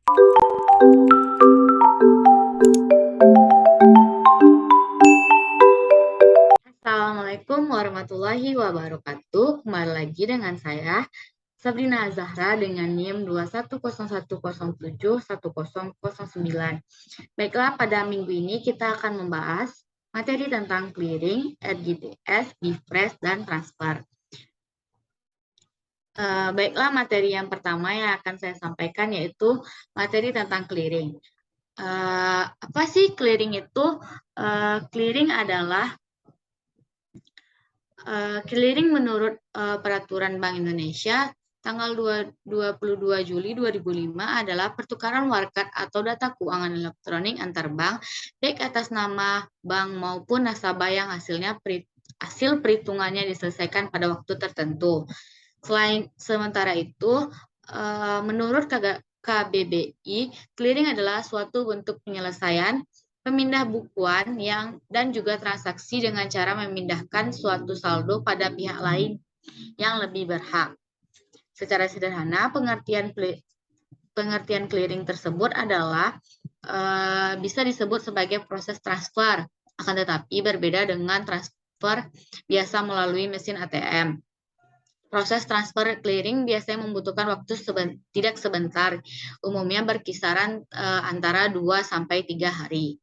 Assalamualaikum warahmatullahi wabarakatuh. Kembali lagi dengan saya, Sabrina Zahra dengan NIM 21010710009. Baiklah, pada minggu ini kita akan membahas materi tentang clearing, RGTS, Bifresh, dan transfer. Baiklah, materi yang pertama yang akan saya sampaikan yaitu materi tentang clearing. Apa sih clearing itu? Clearing adalah clearing menurut Peraturan Bank Indonesia tanggal 22 Juli 2005 adalah pertukaran warkat atau data keuangan elektronik antar bank, baik atas nama bank maupun nasabah yang hasil perhitungannya diselesaikan pada waktu tertentu. Sementara itu, menurut KBBI, clearing adalah suatu bentuk penyelesaian pemindah bukuan dan juga transaksi dengan cara memindahkan suatu saldo pada pihak lain yang lebih berhak. Secara sederhana, pengertian clearing tersebut adalah bisa disebut sebagai proses transfer, akan tetapi berbeda dengan transfer biasa melalui mesin ATM. Proses transfer clearing biasanya membutuhkan waktu tidak sebentar, umumnya berkisaran antara 2-3 hari.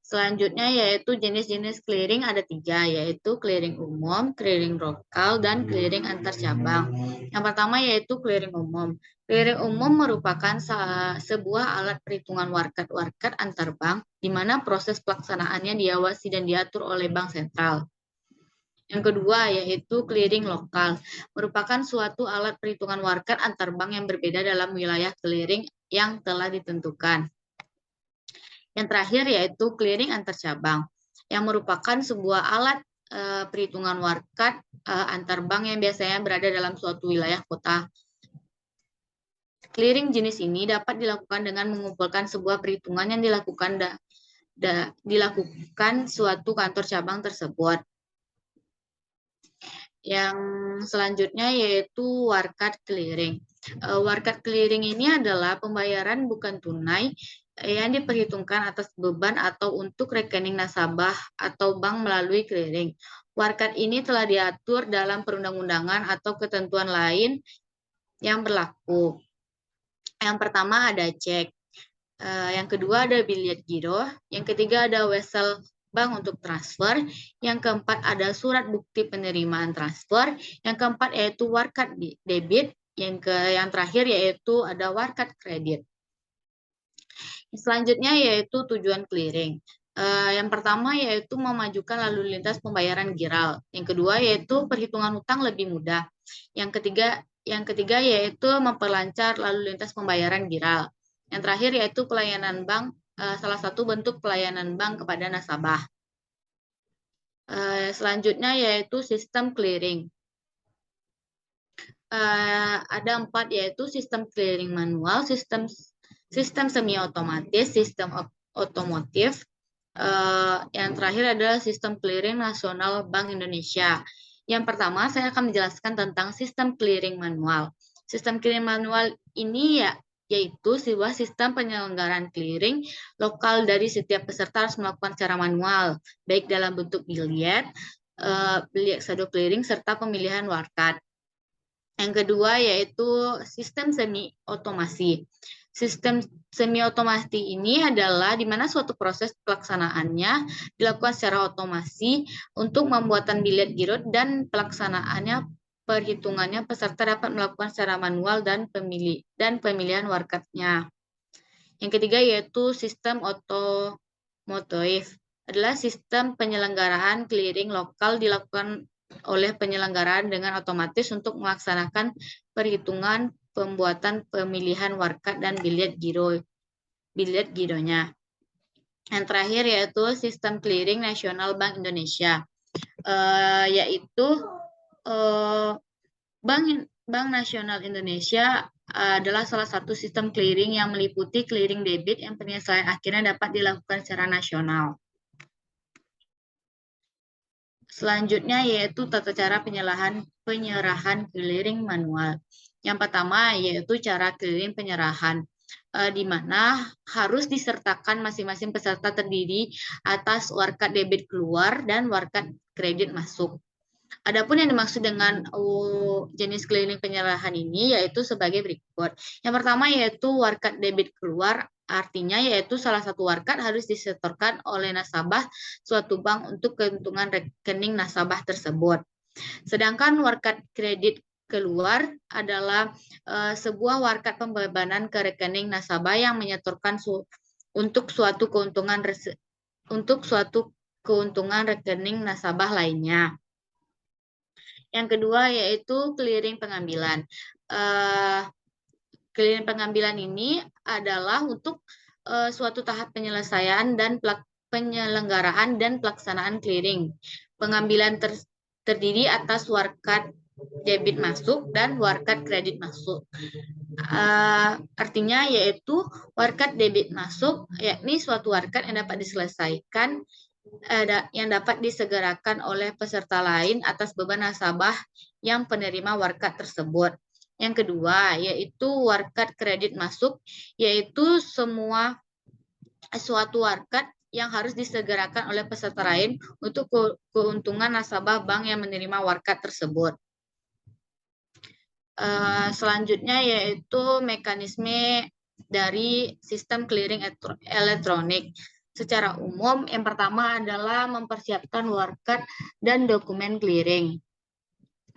Selanjutnya yaitu jenis-jenis clearing ada 3, yaitu clearing umum, clearing lokal, dan clearing antar cabang. Yang pertama yaitu clearing umum. Clearing umum merupakan sebuah alat perhitungan warkat antar bank, di mana proses pelaksanaannya diawasi dan diatur oleh bank sentral. Yang kedua yaitu clearing lokal, merupakan suatu alat perhitungan warkat antar bank yang berbeda dalam wilayah clearing yang telah ditentukan. Yang terakhir yaitu clearing antar cabang, yang merupakan sebuah alat perhitungan warkat antar bank yang biasanya berada dalam suatu wilayah kota. Clearing jenis ini dapat dilakukan dengan mengumpulkan sebuah perhitungan yang dilakukan suatu kantor cabang tersebut. Yang selanjutnya yaitu warkat clearing. Warkat clearing ini adalah pembayaran bukan tunai yang diperhitungkan atas beban atau untuk rekening nasabah atau bank melalui clearing. Warkat ini telah diatur dalam perundang-undangan atau ketentuan lain yang berlaku. Yang pertama ada cek, yang kedua ada biliet giro, yang ketiga ada wesel bank untuk transfer, yang keempat ada surat bukti penerimaan transfer, yang keempat yaitu warkat debit, yang terakhir yaitu ada warkat kredit. Selanjutnya yaitu tujuan clearing. Yang pertama yaitu memajukan lalu lintas pembayaran giral. Yang kedua yaitu perhitungan hutang lebih mudah. Yang ketiga yaitu memperlancar lalu lintas pembayaran giral. Yang terakhir yaitu pelayanan bank, salah satu bentuk pelayanan bank kepada nasabah. Selanjutnya yaitu sistem clearing. Ada 4 yaitu sistem clearing manual, sistem semi otomatis, sistem otomotif. Yang terakhir adalah sistem clearing nasional Bank Indonesia. Yang pertama saya akan menjelaskan tentang sistem clearing manual. Sistem clearing manual ini yaitu sebuah sistem penyelenggaraan clearing lokal dari setiap peserta harus melakukan secara manual, baik dalam bentuk biliet saldo clearing serta pemilihan warkat. Yang kedua yaitu sistem semi otomasi. Sistem semi otomasi ini adalah di mana suatu proses pelaksanaannya dilakukan secara otomasi untuk pembuatan biliet giro dan pelaksanaannya perhitungannya peserta dapat melakukan secara manual dan pemilihan warkatnya. Yang ketiga yaitu sistem otomotif, adalah sistem penyelenggaraan clearing lokal dilakukan oleh penyelenggaraan dengan otomatis untuk melaksanakan perhitungan pembuatan pemilihan warkat dan biliet gironya. Yang terakhir yaitu sistem clearing nasional Bank Indonesia, yaitu Bank Nasional Indonesia adalah salah satu sistem clearing yang meliputi clearing debit yang penyelesaian akhirnya dapat dilakukan secara nasional. Selanjutnya yaitu tata cara penyerahan clearing manual. Yang pertama yaitu cara clearing penyerahan, di mana harus disertakan masing-masing peserta terdiri atas warkat debit keluar dan warkat kredit masuk. Adapun yang dimaksud dengan jenis clearing penyerahan ini yaitu sebagai berikut. Yang pertama yaitu warkat debit keluar, artinya yaitu salah satu warkat harus disetorkan oleh nasabah suatu bank untuk keuntungan rekening nasabah tersebut. Sedangkan warkat kredit keluar adalah sebuah warkat pembebanan ke rekening nasabah yang menyetorkan untuk suatu keuntungan rekening nasabah lainnya. Yang kedua yaitu clearing pengambilan. Clearing pengambilan ini adalah untuk suatu tahap penyelesaian dan penyelenggaraan dan pelaksanaan clearing. Pengambilan terdiri atas warkat debit masuk dan warkat kredit masuk. Artinya yaitu warkat debit masuk yakni suatu warkat yang dapat diselesaikan yang dapat disegerakan oleh peserta lain atas beban nasabah yang penerima warkat tersebut. Yang kedua, yaitu warkat kredit masuk, yaitu suatu warkat yang harus disegerakan oleh peserta lain untuk keuntungan nasabah bank yang menerima warkat tersebut. Selanjutnya yaitu mekanisme dari sistem clearing elektronik. Secara umum, yang pertama adalah mempersiapkan warkat dan dokumen clearing.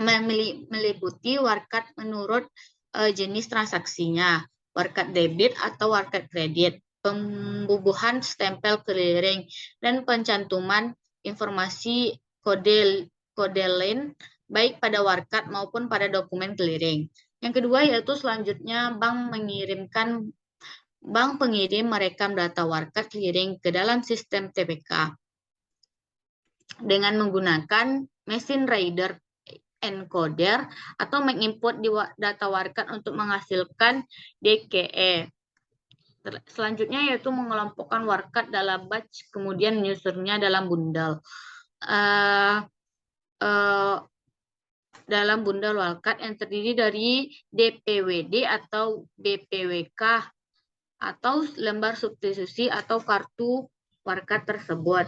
Meliputi warkat menurut jenis transaksinya, warkat debit atau warkat kredit, pembubuhan stempel clearing, dan pencantuman informasi kode lain baik pada warkat maupun pada dokumen clearing. Yang kedua yaitu selanjutnya bank pengirim merekam data warkat clearing ke dalam sistem TPK dengan menggunakan mesin reader encoder atau menginput di data warkat untuk menghasilkan DKE. Selanjutnya yaitu mengelompokkan warkat dalam batch, kemudian menyusunnya dalam bundel. Dalam bundel warkat yang terdiri dari DPWD atau BPWK atau lembar substitusi atau kartu warkat tersebut.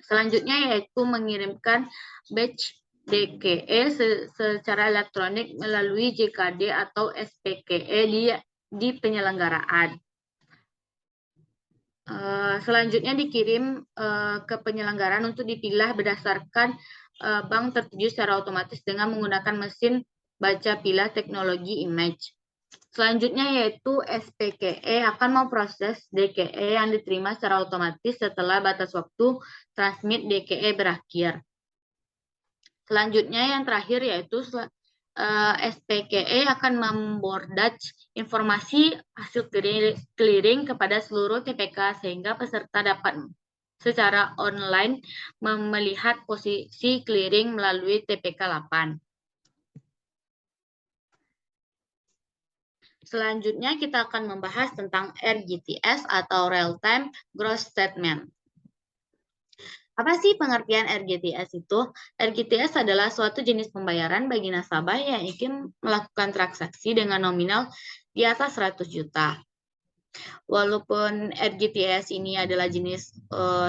Selanjutnya yaitu mengirimkan batch DKE secara elektronik melalui JKD atau SPKE di penyelenggaraan. Selanjutnya dikirim ke penyelenggaraan untuk dipilah berdasarkan bank tertuju secara otomatis dengan menggunakan mesin baca pilah teknologi image. Selanjutnya yaitu SPKE akan memproses DKE yang diterima secara otomatis setelah batas waktu transmit DKE berakhir. Selanjutnya yang terakhir yaitu SPKE akan membordatch informasi hasil clearing kepada seluruh TPK sehingga peserta dapat secara online melihat posisi clearing melalui TPK 8. Selanjutnya kita akan membahas tentang RGTS atau Real Time Gross Statement. Apa sih pengertian RGTS itu? RGTS adalah suatu jenis pembayaran bagi nasabah yang ingin melakukan transaksi dengan nominal di atas 100 juta. Walaupun RGTS ini adalah jenis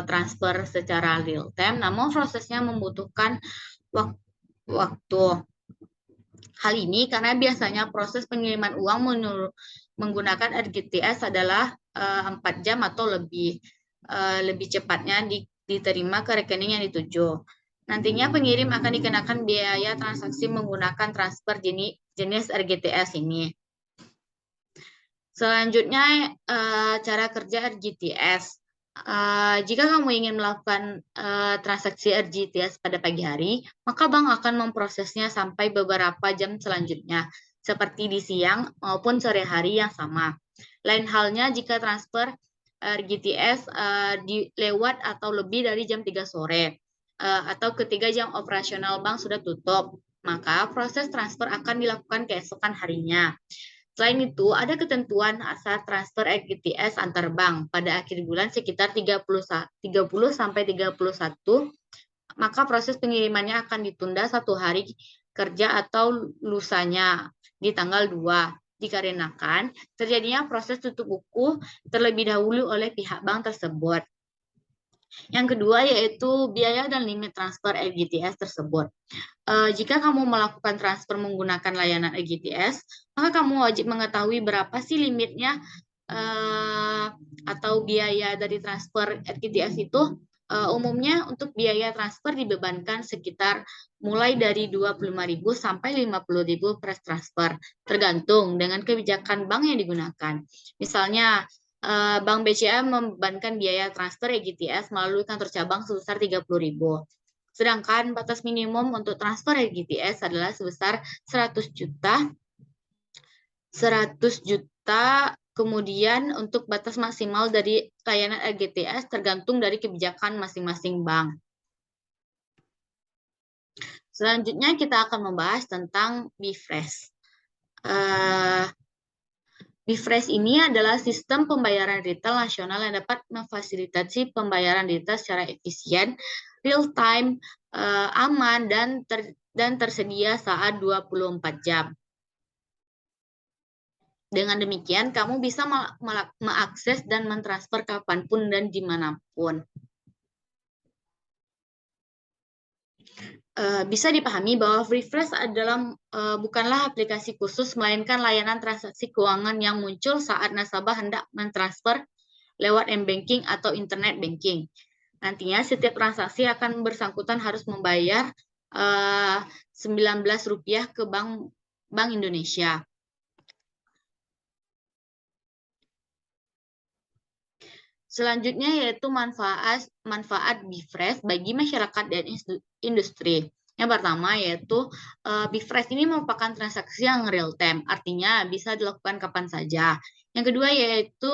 transfer secara real time, namun prosesnya membutuhkan waktu. Hal ini karena biasanya proses pengiriman uang menggunakan RGTS adalah 4 jam atau lebih cepatnya diterima ke rekening yang dituju. Nantinya pengirim akan dikenakan biaya transaksi menggunakan transfer jenis RGTS ini. Selanjutnya cara kerja RGTS. Jika kamu ingin melakukan transaksi RGTS pada pagi hari, maka bank akan memprosesnya sampai beberapa jam selanjutnya, seperti di siang maupun sore hari yang sama. Lain halnya jika transfer RGTS lewat atau lebih dari jam 3 sore, atau ketika jam operasional bank sudah tutup, maka proses transfer akan dilakukan keesokan harinya. Selain itu, ada ketentuan saat transfer RGTS antar bank pada akhir bulan sekitar 30 sampai 31, maka proses pengirimannya akan ditunda 1 hari kerja atau lusanya. di tanggal 2 dikarenakan terjadinya proses tutup buku terlebih dahulu oleh pihak bank tersebut. Yang kedua yaitu biaya dan limit transfer LGTS tersebut. Jika kamu melakukan transfer menggunakan layanan LGTS, maka kamu wajib mengetahui berapa sih limitnya atau biaya dari transfer LGTS itu. Umumnya untuk biaya transfer dibebankan sekitar mulai dari 25.000 sampai 50.000 per transfer, tergantung dengan kebijakan bank yang digunakan. Misalnya, Bank BCA membebankan biaya transfer EGTS melalui kantor cabang sebesar 30.000. Sedangkan batas minimum untuk transfer EGTS adalah sebesar 100 juta. Kemudian untuk batas maksimal dari layanan LGTS tergantung dari kebijakan masing-masing bank. Selanjutnya kita akan membahas tentang BIFRES. BIFRES ini adalah sistem pembayaran retail nasional yang dapat memfasilitasi pembayaran retail secara efisien, real time, aman, dan tersedia saat 24 jam. Dengan demikian, kamu bisa mengakses dan mentransfer kapanpun dan dimanapun. Bisa dipahami bahwa BIFRES bukanlah aplikasi khusus, melainkan layanan transaksi keuangan yang muncul saat nasabah hendak mentransfer lewat m-banking atau internet banking. Nantinya setiap transaksi akan bersangkutan harus membayar Rp19 ke Bank Indonesia. Selanjutnya yaitu manfaat BIFRES bagi masyarakat dan industri. Yang pertama yaitu BIFRES ini merupakan transaksi yang real time, artinya bisa dilakukan kapan saja. Yang kedua yaitu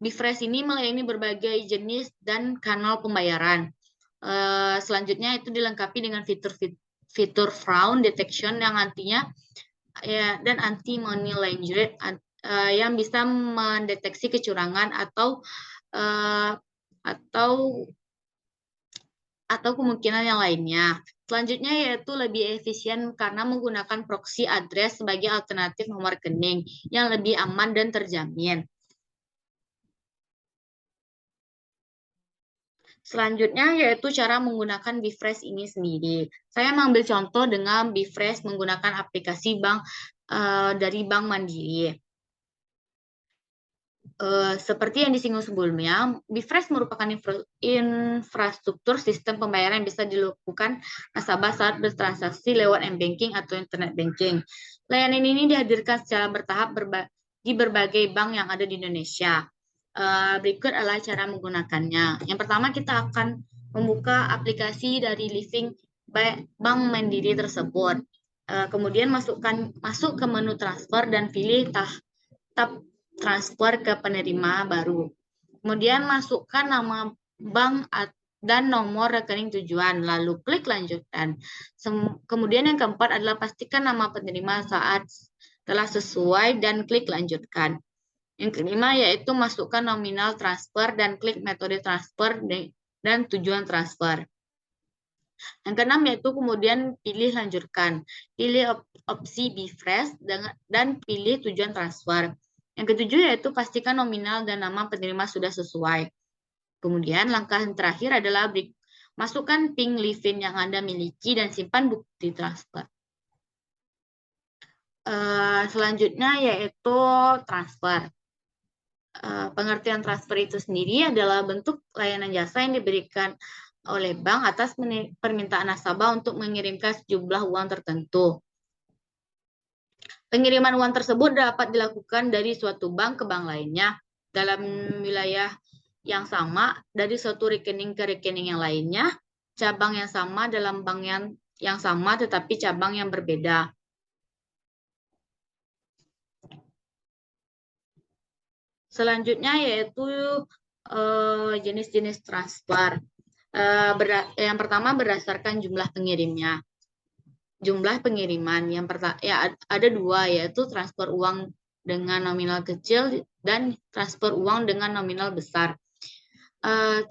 BIFRES ini melayani berbagai jenis dan kanal pembayaran. Selanjutnya itu dilengkapi dengan fitur fraud detection yang nantinya dan anti money laundering yang bisa mendeteksi kecurangan atau kemungkinan yang lainnya. Selanjutnya yaitu lebih efisien karena menggunakan proxy address sebagai alternatif nomor rekening yang lebih aman dan terjamin. Selanjutnya yaitu cara menggunakan BIFRES ini sendiri. Saya mengambil contoh dengan BIFRES menggunakan aplikasi bank dari Bank Mandiri. Seperti yang disinggung sebelumnya, BIFRES merupakan infrastruktur sistem pembayaran yang bisa dilakukan nasabah saat bertransaksi lewat m-banking atau internet banking. Layanan ini dihadirkan secara bertahap di berbagai bank yang ada di Indonesia. Berikut adalah cara menggunakannya. Yang pertama kita akan membuka aplikasi dari Living Bank Mandiri tersebut. Kemudian masuk ke menu transfer dan pilih tab transfer ke penerima baru. Kemudian masukkan nama bank dan nomor rekening tujuan, lalu klik lanjutkan. Kemudian yang keempat adalah pastikan nama penerima saat telah sesuai dan klik lanjutkan. Yang kelima yaitu masukkan nominal transfer dan klik metode transfer dan tujuan transfer. Yang keenam yaitu kemudian pilih lanjutkan. Pilih opsi BIFRES dan pilih tujuan transfer. Yang ketujuh yaitu pastikan nominal dan nama penerima sudah sesuai. Kemudian langkah yang terakhir adalah masukkan PIN Livin yang Anda miliki dan simpan bukti transfer. Selanjutnya yaitu transfer. Pengertian transfer itu sendiri adalah bentuk layanan jasa yang diberikan oleh bank atas permintaan nasabah untuk mengirimkan sejumlah uang tertentu. Pengiriman uang tersebut dapat dilakukan dari suatu bank ke bank lainnya dalam wilayah yang sama, dari suatu rekening ke rekening yang lainnya, cabang yang sama dalam bank yang sama tetapi cabang yang berbeda. Selanjutnya yaitu jenis-jenis transfer. Yang pertama berdasarkan jumlah pengirimnya. Jumlah pengiriman yang ada dua, yaitu transfer uang dengan nominal kecil dan transfer uang dengan nominal besar.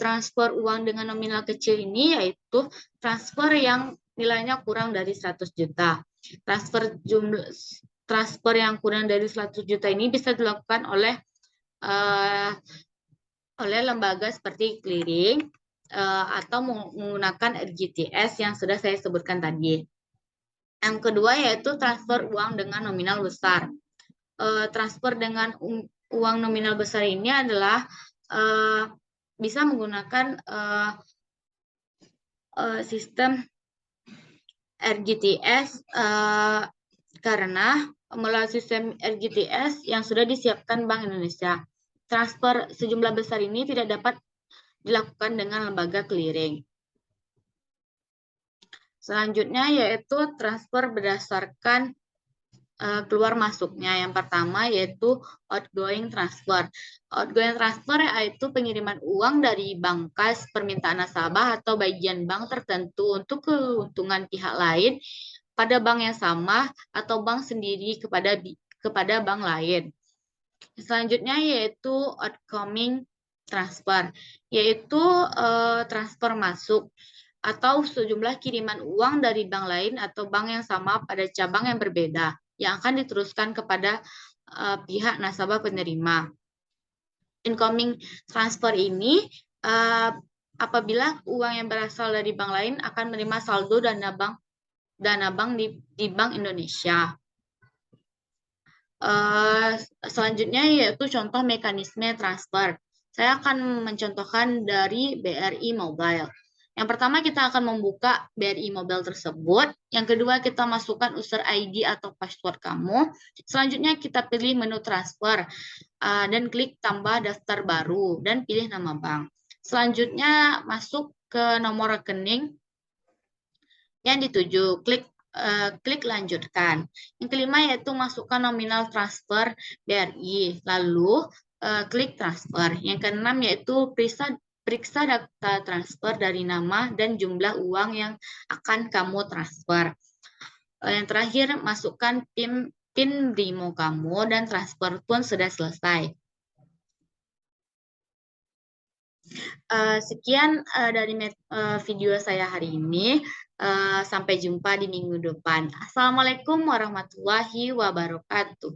Transfer uang dengan nominal kecil ini yaitu transfer yang nilainya kurang dari 100 juta. Transfer yang kurang dari 100 juta ini bisa dilakukan oleh lembaga seperti clearing atau menggunakan RGTS yang sudah saya sebutkan tadi. Yang kedua yaitu transfer uang dengan nominal besar. Transfer dengan uang nominal besar ini adalah bisa menggunakan sistem RGTS karena melalui sistem RGTS yang sudah disiapkan Bank Indonesia. Transfer sejumlah besar ini tidak dapat dilakukan dengan lembaga clearing. Selanjutnya yaitu transfer berdasarkan keluar masuknya. Yang pertama yaitu outgoing transfer. Outgoing transfer yaitu pengiriman uang dari bank kas permintaan nasabah atau bagian bank tertentu untuk keuntungan pihak lain pada bank yang sama atau bank sendiri kepada bank lain. Selanjutnya yaitu outgoing transfer, yaitu transfer masuk atau sejumlah kiriman uang dari bank lain atau bank yang sama pada cabang yang berbeda yang akan diteruskan kepada pihak nasabah penerima. Incoming transfer ini apabila uang yang berasal dari bank lain akan menerima saldo dana bank di Bank Indonesia. Selanjutnya yaitu contoh mekanisme transfer. Saya akan mencontohkan dari BRI Mobile. Yang pertama kita akan membuka BRI Mobile tersebut. Yang kedua kita masukkan user ID atau password kamu. Selanjutnya kita pilih menu transfer dan klik tambah daftar baru dan pilih nama bank. Selanjutnya masuk ke nomor rekening yang dituju, klik lanjutkan. Yang kelima yaitu masukkan nominal transfer BRI, lalu klik transfer. Yang keenam yaitu periksa data transfer dari nama dan jumlah uang yang akan kamu transfer. Yang terakhir masukkan PIN BRIMO kamu dan transfer pun sudah selesai. Sekian dari video saya hari ini. Sampai jumpa di minggu depan. Assalamualaikum warahmatullahi wabarakatuh.